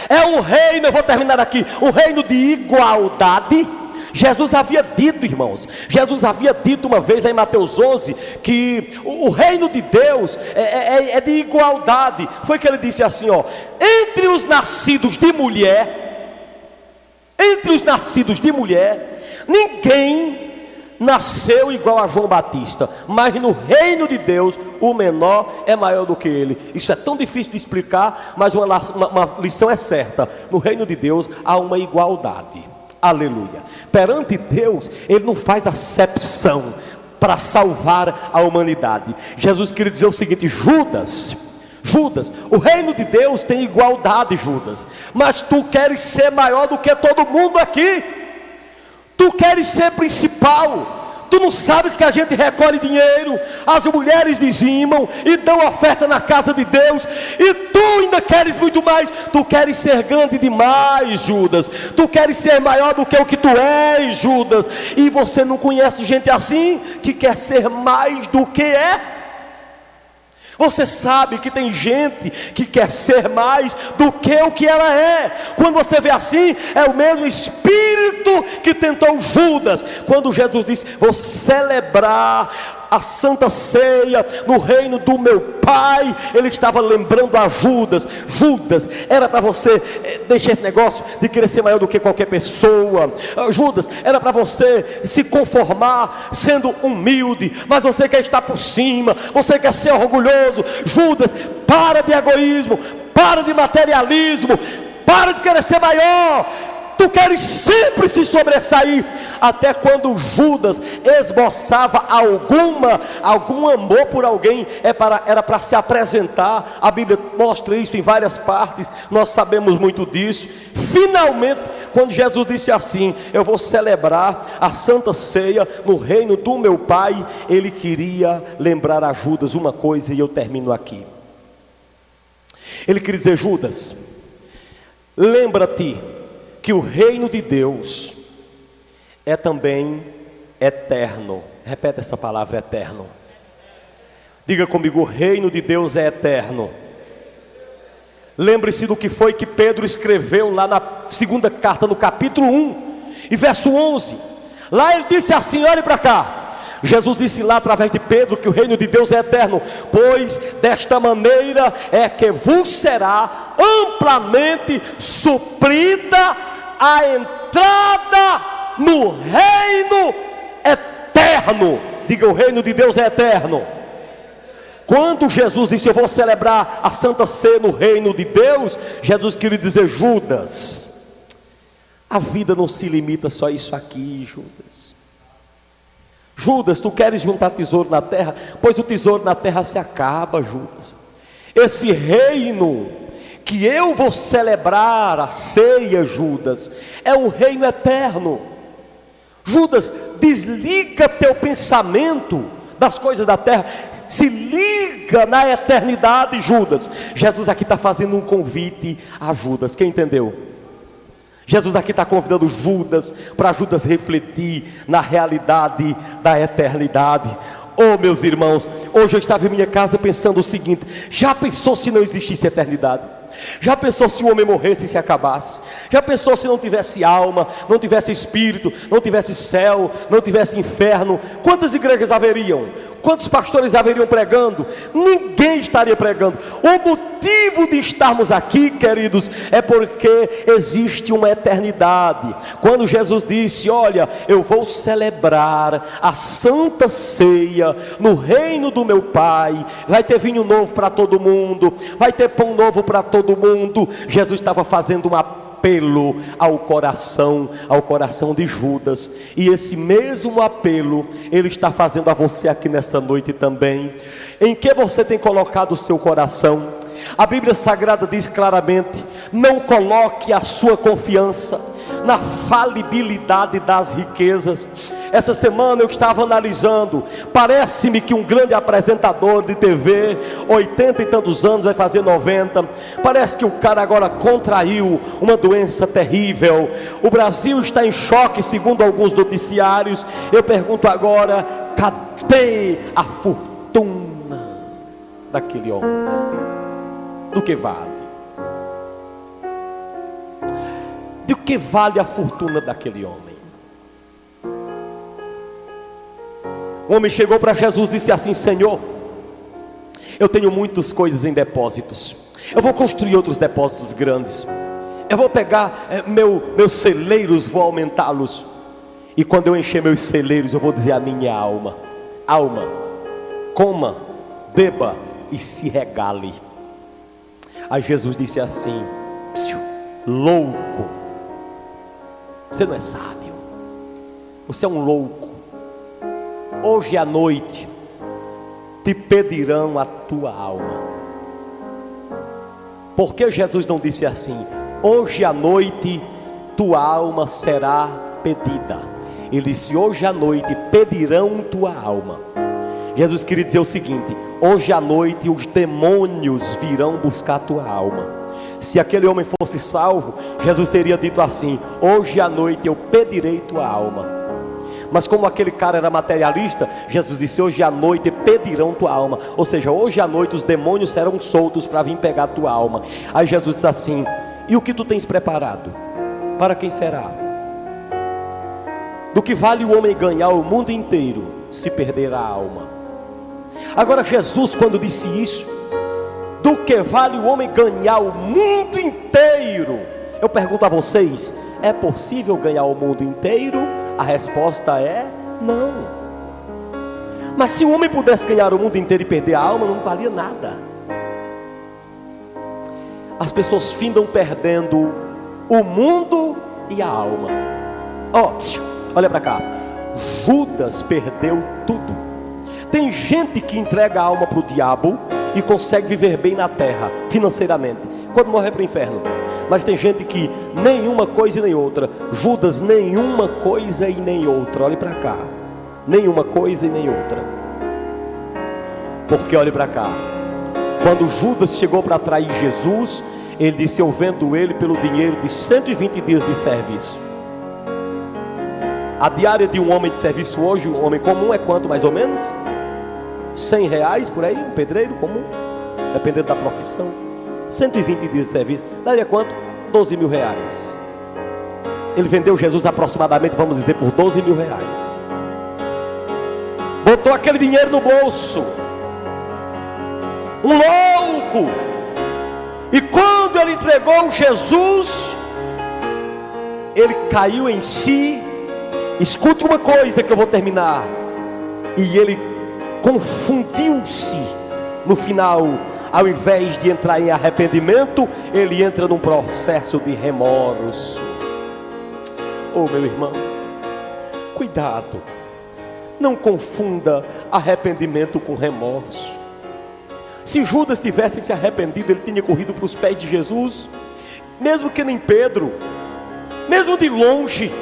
é um reino, eu vou terminar aqui, um reino de igualdade. Jesus havia dito, irmãos, Jesus havia dito uma vez lá em Mateus 11, que o reino de Deus é de igualdade. Foi que ele disse assim, ó: entre os nascidos de mulher, ninguém nasceu igual a João Batista, mas no reino de Deus o menor é maior do que ele. Isso é tão difícil de explicar, mas uma lição é certa: no reino de Deus há uma igualdade. Aleluia. Perante Deus, Ele não faz acepção para salvar a humanidade. Jesus queria dizer o seguinte: Judas, o reino de Deus tem igualdade, Judas, mas tu queres ser maior do que todo mundo aqui. Tu queres ser principal. Tu não sabes que a gente recolhe dinheiro, as mulheres dizimam e dão oferta na casa de Deus, e tu ainda queres muito mais. Tu queres ser grande demais, Judas. Tu queres ser maior do que o que tu és, Judas. E você não conhece gente assim, que quer ser mais do que é? Você sabe que tem gente que quer ser mais do que o que ela é. Quando você vê assim, é o mesmo espírito que tentou Judas. Quando Jesus disse: vou celebrar a santa ceia no reino do meu pai, ele estava lembrando a Judas. Judas, era para você deixar esse negócio de querer ser maior do que qualquer pessoa. Judas, era para você se conformar sendo humilde, mas você quer estar por cima, você quer ser orgulhoso. Judas, para de egoísmo, para de materialismo, para de querer ser maior. Tu queres sempre se sobressair. Até quando Judas esboçava algum amor por alguém, era para se apresentar. A Bíblia mostra isso em várias partes, nós sabemos muito disso. Finalmente, quando Jesus disse assim: eu vou celebrar a santa ceia no reino do meu pai, ele queria lembrar a Judas uma coisa, e eu termino aqui. Ele queria dizer: Judas, Lembra-te que o reino de Deus é também eterno. Repete essa palavra, eterno. Diga comigo, o reino de Deus é eterno. Lembre-se do que foi que Pedro escreveu lá na segunda carta, no capítulo 1 e verso 11. Lá ele disse assim, olhe para cá. Jesus disse lá através de Pedro que o reino de Deus é eterno, pois desta maneira é que vos será amplamente suprida a entrada no reino eterno. Diga, o reino de Deus é eterno. Quando Jesus disse, eu vou celebrar a Santa Ceia no reino de Deus, Jesus queria dizer, Judas, a vida não se limita só a isso aqui, Judas. Judas, tu queres juntar tesouro na terra? Pois o tesouro na terra se acaba, Judas. Esse reino que eu vou celebrar a ceia, Judas, é um reino eterno. Judas, desliga teu pensamento das coisas da terra, se liga na eternidade, Judas. Jesus aqui está fazendo um convite a Judas, quem entendeu? Jesus aqui está convidando Judas, para Judas refletir na realidade da eternidade. Oh meus irmãos, hoje eu estava em minha casa pensando o seguinte, já pensou se não existisse eternidade? Já pensou se o homem morresse e se acabasse? Já pensou se não tivesse alma, não tivesse espírito, não tivesse céu, não tivesse inferno? Quantas igrejas haveriam? Quantos pastores haveriam pregando? Ninguém estaria pregando. O motivo de estarmos aqui, queridos, é porque existe uma eternidade. Quando Jesus disse, olha, eu vou celebrar a Santa Ceia no reino do meu Pai, vai ter vinho novo para todo mundo, vai ter pão novo para todo mundo. Jesus estava fazendo um apelo ao coração de Judas, e esse mesmo apelo ele está fazendo a você aqui nessa noite também. Em que você tem colocado o seu coração? A Bíblia Sagrada diz claramente, não coloque a sua confiança na falibilidade das riquezas. Essa semana eu estava analisando, parece-me que um grande apresentador de TV, 80 e tantos anos, vai fazer 90, parece que o cara agora contraiu uma doença terrível. O Brasil está em choque, segundo alguns noticiários. Eu pergunto agora, cadê a fortuna daquele homem? Do que vale? Do que vale a fortuna daquele homem? O homem chegou para Jesus e disse assim, Senhor, eu tenho muitas coisas em depósitos, eu vou construir outros depósitos grandes, eu vou pegar meus celeiros, vou aumentá-los, e quando eu encher meus celeiros, eu vou dizer à minha alma, alma, coma, beba e se regale. Aí Jesus disse assim, louco, você não é sábio, você é um louco. Hoje à noite te pedirão a tua alma. Por que Jesus não disse assim, hoje à noite tua alma será pedida? Ele disse, hoje à noite pedirão tua alma. Jesus queria dizer o seguinte, hoje à noite os demônios virão buscar tua alma. Se aquele homem fosse salvo, Jesus teria dito assim, hoje à noite eu pedirei tua alma. Mas como aquele cara era materialista, Jesus disse, hoje à noite pedirão tua alma. Ou seja, hoje à noite os demônios serão soltos para vir pegar tua alma. Aí Jesus disse assim, e o que tu tens preparado? Para quem será? Do que vale o homem ganhar o mundo inteiro, se perder a alma? Agora Jesus, quando disse isso, do que vale o homem ganhar o mundo inteiro? Eu pergunto a vocês, é possível ganhar o mundo inteiro? A resposta é não. Mas se o homem pudesse ganhar o mundo inteiro e perder a alma, não valia nada. As pessoas findam perdendo o mundo e a alma. Olha para cá, Judas perdeu tudo. Tem gente que entrega a alma para o diabo e consegue viver bem na terra, financeiramente, quando morrer para o inferno. Mas tem gente que nenhuma coisa e nem outra. Judas, nenhuma coisa e nem outra. Olhe para cá, nenhuma coisa e nem outra. Porque olhe para cá, quando Judas chegou para trair Jesus, Ele disse: eu vendo ele pelo dinheiro de 120 dias de serviço. A diária de um homem de serviço hoje, um homem comum, é quanto mais ou menos? R$100 por aí, um pedreiro comum, dependendo da profissão. 120 dias de serviço, daria quanto? R$12.000. Ele vendeu Jesus aproximadamente, vamos dizer, por R$12.000. Botou aquele dinheiro no bolso, um louco. E quando ele entregou Jesus, ele caiu em si. Escute uma coisa que eu vou terminar. E ele confundiu-se no final. Ao invés de entrar em arrependimento, ele entra num processo de remorso. Oh, meu irmão, cuidado, não confunda arrependimento com remorso. Se Judas tivesse se arrependido, ele tinha corrido para os pés de Jesus, mesmo que nem Pedro, mesmo de longe.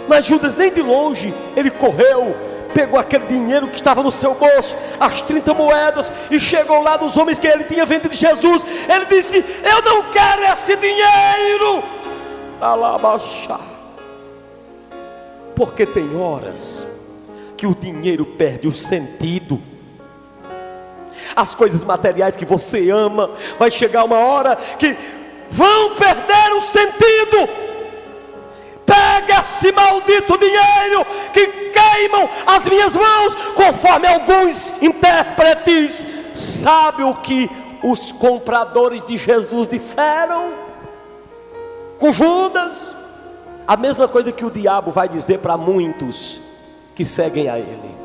Mas Judas nem de longe, ele correu, pegou aquele dinheiro que estava no seu bolso, as 30 moedas, e chegou lá dos homens que ele tinha vendido de Jesus. Ele disse: eu não quero esse dinheiro. Alabaxá. Porque tem horas que o dinheiro perde o sentido. As coisas materiais que você ama, vai chegar uma hora que vão perder o sentido. Pega esse maldito dinheiro que queimam as minhas mãos, conforme alguns intérpretes. Sabe o que os compradores de Jesus disseram com Judas? A mesma coisa que o diabo vai dizer para muitos que seguem a ele.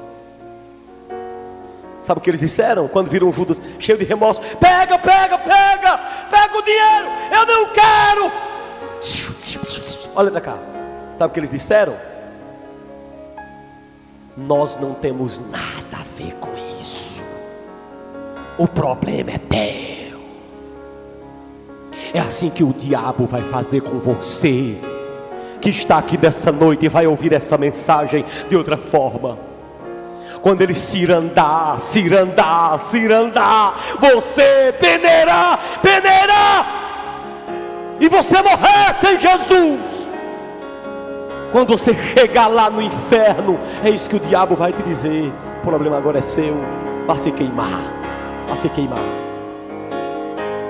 Sabe o que eles disseram quando viram Judas cheio de remorso? Pega o dinheiro, eu não quero. Olha para cá. Sabe o que eles disseram? Nós não temos nada a ver com isso. O problema é teu. É assim que o diabo vai fazer com você, que está aqui dessa noite e vai ouvir essa mensagem de outra forma. Quando ele cirandar, você peneirá, e você morrer sem Jesus. Quando você chegar lá no inferno, é isso que o diabo vai te dizer: o problema agora é seu, vai se queimar.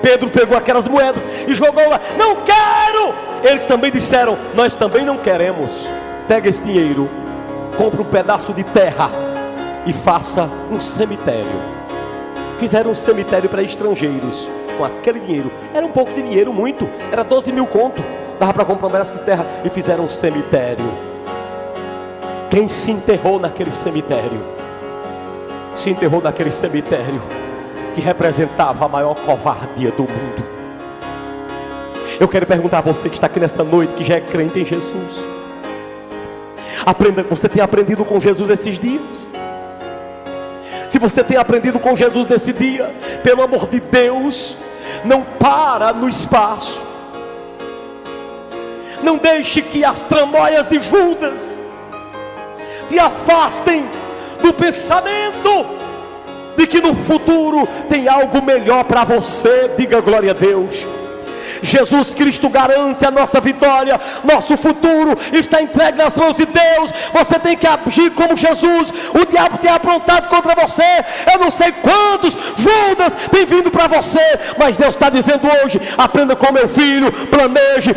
Pedro pegou aquelas moedas e jogou lá: não quero. Eles também disseram: nós também não queremos. Pega esse dinheiro, compra um pedaço de terra e faça um cemitério. Fizeram um cemitério para estrangeiros com aquele dinheiro. Era um pouco de dinheiro, muito, era 12.000 conto. Dava para comprar um pedaço de terra e fizeram um cemitério. Quem se enterrou naquele cemitério? Se enterrou naquele cemitério que representava a maior covardia do mundo. Eu quero perguntar a você que está aqui nessa noite, que já é crente em Jesus. Você tem aprendido com Jesus esses dias? Se você tem aprendido com Jesus nesse dia, pelo amor de Deus, não para no espaço. Não deixe que as tramóias de Judas te afastem do pensamento de que no futuro tem algo melhor para você. Diga glória a Deus. Jesus Cristo garante a nossa vitória. Nosso futuro está entregue nas mãos de Deus. Você tem que agir como Jesus. O diabo tem aprontado contra você. Eu não sei quantos Judas tem vindo para você, mas Deus está dizendo hoje: aprenda com meu filho. Planeje,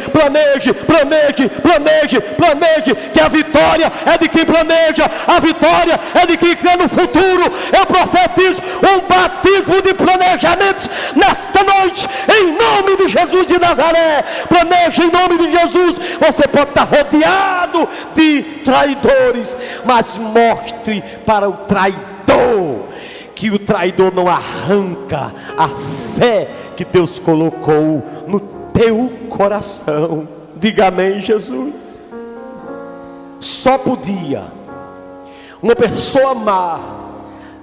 que a vitória é de quem planeja. A vitória é de quem crê no futuro. Eu profetizo um batismo de planejamentos nesta noite, em nome de Jesus de Nazaré. Planeje em nome de Jesus. Você pode estar rodeado de traidores, mas mostre para o traidor que o traidor não arranca a fé que Deus colocou no teu coração. Diga amém, Jesus. Só podia uma pessoa má,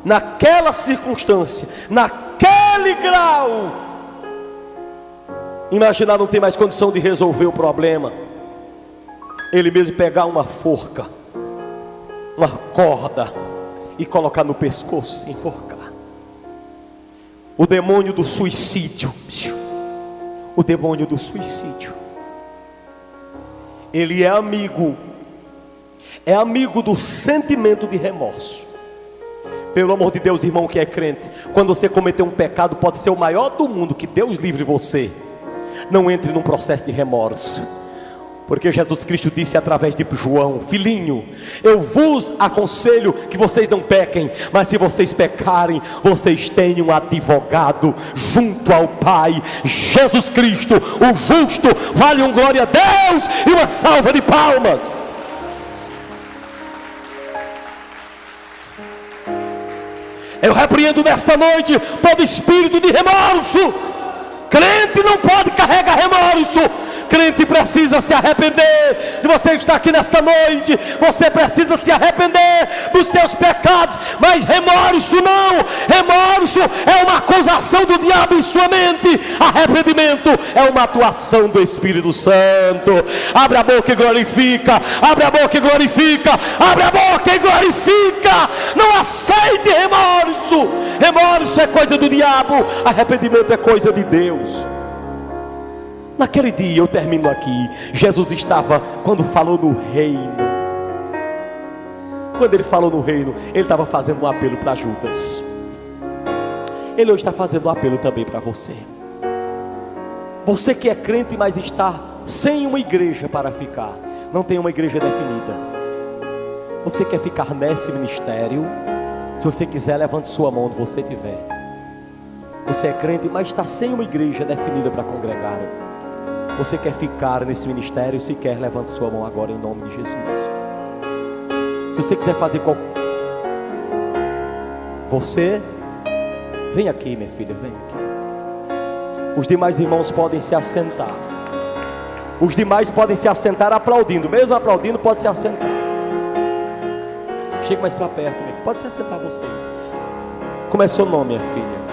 naquela circunstância, naquele grau, imaginar não ter mais condição de resolver o problema, ele mesmo pegar uma forca, uma corda e colocar no pescoço, se enforcar. O demônio do suicídio, o demônio do suicídio. Ele é amigo do sentimento de remorso. Pelo amor de Deus, irmão que é crente, quando você cometer um pecado, pode ser o maior do mundo, que Deus livre você, não entre num processo de remorso, porque Jesus Cristo disse através de João: filhinho, eu vos aconselho que vocês não pequem, mas se vocês pecarem, vocês têm um advogado junto ao Pai, Jesus Cristo, o justo. Vale um glória a Deus e uma salva de palmas. Eu repreendo nesta noite todo espírito de remorso. Crente não pode carregar remorso. Crente precisa se arrepender. Se você está aqui nesta noite, você precisa se arrepender dos seus pecados. Mas remorso não. Remorso é uma acusação do diabo em sua mente. Arrependimento é uma atuação do Espírito Santo. Abre a boca e glorifica. Abre a boca e glorifica. Abre a boca e glorifica. Não aceite remorso. Remorso é coisa do diabo. Arrependimento é coisa de Deus. Naquele dia, eu termino aqui, Jesus estava, quando falou no reino, quando ele falou no reino, ele estava fazendo um apelo para Judas. Ele hoje está fazendo um apelo também para você. Você que é crente, mas está sem uma igreja para ficar, não tem uma igreja definida. Você quer ficar nesse ministério? Se você quiser, levante sua mão onde você estiver. Você é crente, mas está sem uma igreja definida para congregar. Você quer ficar nesse ministério? Se quer, levante sua mão agora em nome de Jesus. Se você quiser fazer você, vem aqui, minha filha, vem aqui. Os demais irmãos podem se assentar. Os demais podem se assentar aplaudindo. Mesmo aplaudindo, pode se assentar. Chega mais para perto, minha filha. Pode se assentar vocês. Como é seu nome, minha filha?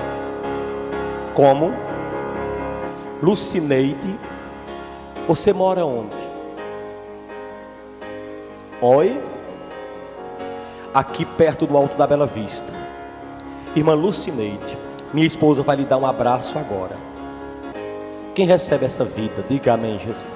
Como? Lucineide. Você mora onde? Oi? Aqui perto do Alto da Bela Vista. Irmã Lucineide, minha esposa vai lhe dar um abraço agora. Quem recebe essa vida? Diga amém, Jesus.